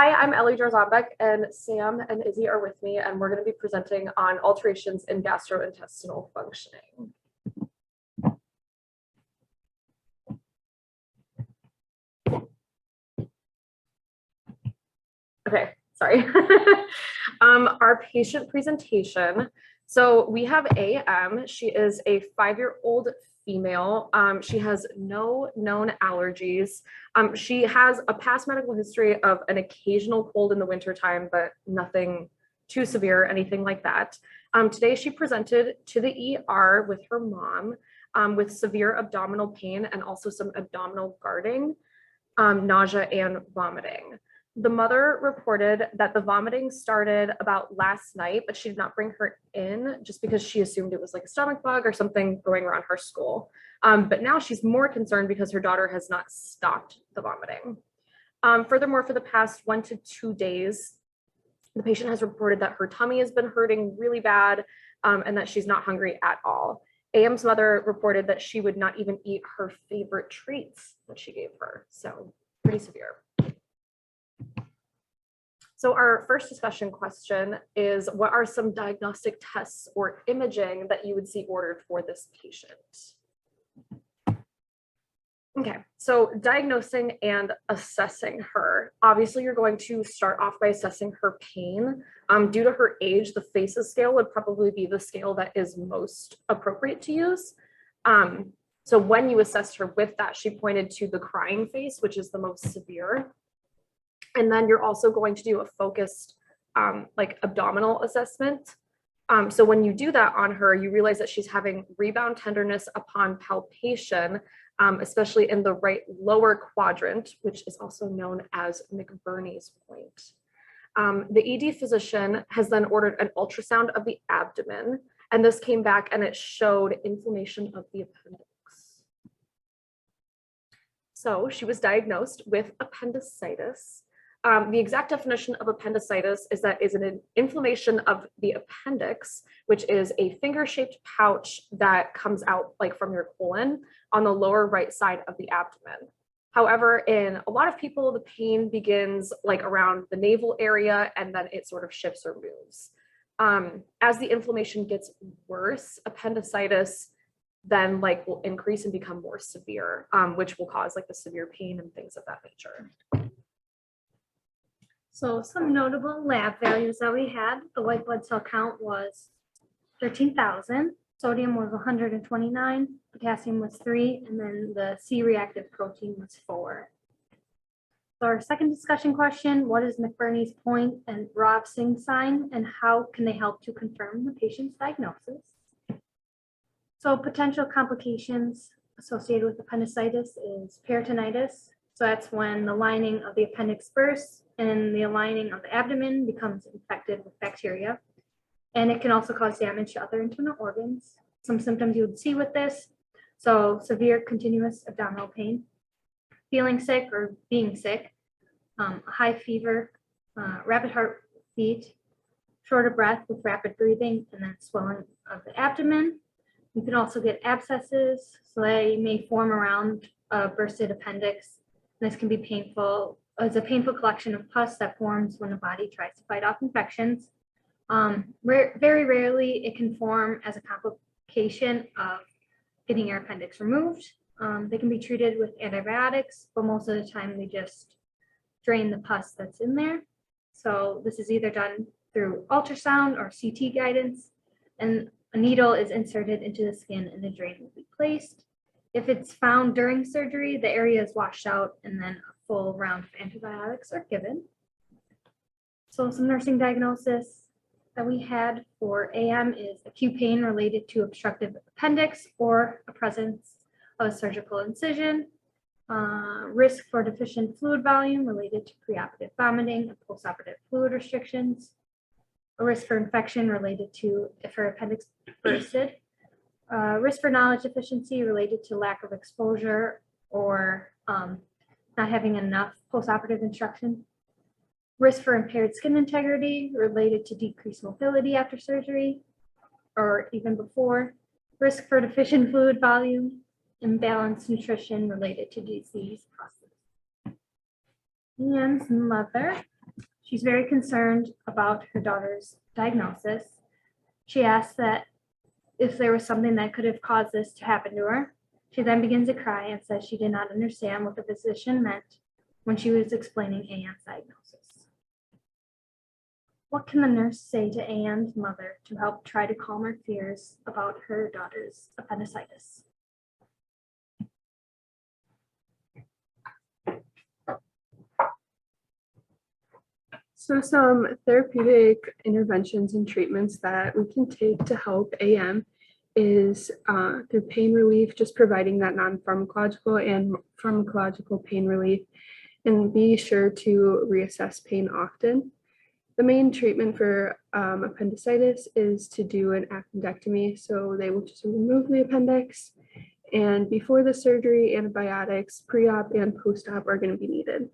Hi, I'm Ellie and Sam and Izzy are with me, and we're going to be presenting on alterations in gastrointestinal functioning. Okay, sorry. Our patient presentation. So we have AM. She is a 5-year-old female. She has no known allergies. She has a past medical history of an occasional cold in the wintertime, but nothing too severe, anything like that. Today she presented to the ER with her mom with severe abdominal pain and also some abdominal guarding, nausea and vomiting. The mother reported that the vomiting started about last night, but she did not bring her in just because she assumed it was like a stomach bug or something going around her school. But now she's more concerned because her daughter has not stopped the vomiting. Furthermore, for the past 1 to 2 days, the patient has reported that her tummy has been hurting really bad and that she's not hungry at all. AM's mother reported that she would not even eat her favorite treats that she gave her. So pretty severe. So our first discussion question is, what are some diagnostic tests or imaging that you would see ordered for this patient? Okay, so diagnosing and assessing her. Obviously, you're going to start off by assessing her pain. Due to her age, the FACES scale would probably be the scale that is most appropriate to use. So when you assessed her with that, she pointed to the crying face, which is the most severe. And then you're also going to do a focused like abdominal assessment. So when you do that on her, you realize that she's having rebound tenderness upon palpation, especially in the right lower quadrant, which is also known as McBurney's point. The ED physician has then ordered an ultrasound of the abdomen, and this came back and it showed inflammation of the appendix. So she was diagnosed with appendicitis. The exact definition of appendicitis is that is an inflammation of the appendix, which is a finger-shaped pouch that comes out like from your colon on the lower right side of the abdomen. However, in a lot of people, the pain begins like around the navel area and then it sort of shifts or moves. As the inflammation gets worse, appendicitis then like will increase and become more severe, which will cause like the severe pain and things of that nature. So some notable lab values that we had, the white blood cell count was 13,000, sodium was 129, potassium was 3, and then the C-reactive protein was 4. So our second discussion question, what is McBurney's point and Rovsing sign, and how can they help to confirm the patient's diagnosis? So potential complications associated with appendicitis is peritonitis. So that's when the lining of the appendix bursts and the lining of the abdomen becomes infected with bacteria. And it can also cause damage to other internal organs. Some symptoms you would see with this. So severe continuous abdominal pain, feeling sick or being sick, high fever, rapid heartbeat, short of breath with rapid breathing, and then swelling of the abdomen. You can also get abscesses, so they may form around a bursted appendix. This can be painful. It's a painful collection of pus that forms when the body tries to fight off infections. Very rarely, it can form as a complication of getting your appendix removed. They can be treated with antibiotics, but most of the time they just drain the pus that's in there. So this is either done through ultrasound or CT guidance, and a needle is inserted into the skin and the drain will be placed. If it's found during surgery, the area is washed out and then a full round of antibiotics are given. So some nursing diagnosis that we had for AM is acute pain related to obstructive appendix or a presence of a surgical incision, risk for deficient fluid volume related to preoperative vomiting and postoperative fluid restrictions, a risk for infection related to if her appendix bursted, risk for knowledge deficiency related to lack of exposure or not having enough postoperative instruction, risk for impaired skin integrity related to decreased mobility after surgery or even before, risk for deficient fluid volume, imbalanced nutrition related to disease process. And mother She's very concerned about her daughter's diagnosis. She asks that if there was something that could have caused this to happen to her. She then begins to cry and says she did not understand what the physician meant when she was explaining Anne's diagnosis. What can the nurse say to Anne's mother to help try to calm her fears about her daughter's appendicitis? So some therapeutic interventions and treatments that we can take to help AM is through pain relief, just providing that non-pharmacological and pharmacological pain relief, and be sure to reassess pain often. The main treatment for appendicitis is to do an appendectomy. So they will just remove the appendix, and before the surgery, antibiotics, pre-op and post-op are going to be needed.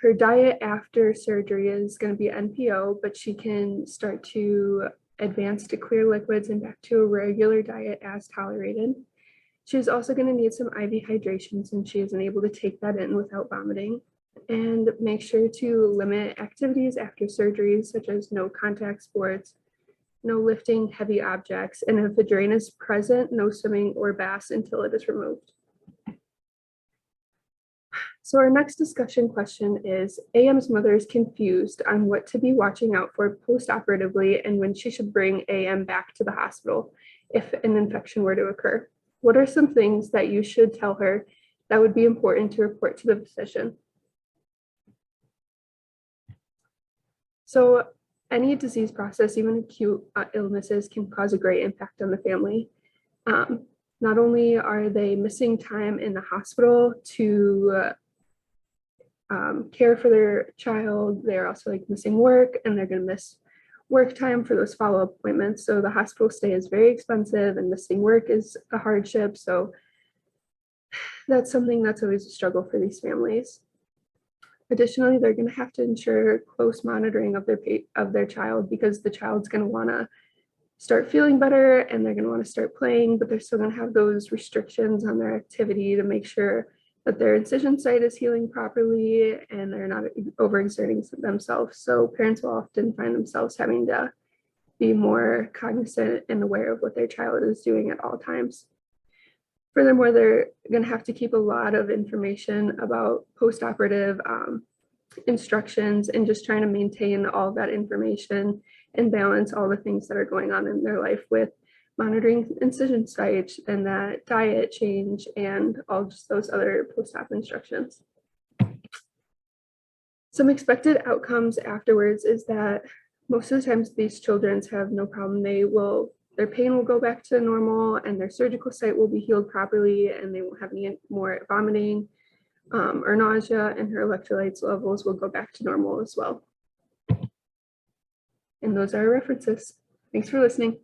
Her diet after surgery is going to be NPO, but she can start to advance to clear liquids and back to a regular diet as tolerated. She's also going to need some IV hydration since she isn't able to take that in without vomiting. And make sure to limit activities after surgeries, such as no contact sports, no lifting heavy objects, and if a drain is present, no swimming or baths until it is removed. So our next discussion question is, AM's mother is confused on what to be watching out for post-operatively and when she should bring AM back to the hospital if an infection were to occur. What are some things that you should tell her that would be important to report to the physician? So any disease process, even acute illnesses, can cause a great impact on the family. Not only are they missing time in the hospital to care for their child, they're also missing work, and they're going to miss work time for those follow-up appointments. So the hospital stay is very expensive, and missing work is a hardship. So that's something that's always a struggle for these families. Additionally, they're going to have to ensure close monitoring of their child, because the child's going to want to start feeling better and they're going to want to start playing, but they're still going to have those restrictions on their activity to make sure that their incision site is healing properly and they're not overexerting themselves. So parents will often find themselves having to be more cognizant and aware of what their child is doing at all times. Furthermore, they're going to have to keep a lot of information about post-operative instructions and just trying to maintain all that information and balance all the things that are going on in their life with monitoring incision sites and that diet change and all just those other post-op instructions. Some expected outcomes afterwards is that most of the times these children have no problem. Their pain will go back to normal and their surgical site will be healed properly and they won't have any more vomiting or nausea, and her electrolytes levels will go back to normal as well. And those are our references. Thanks for listening.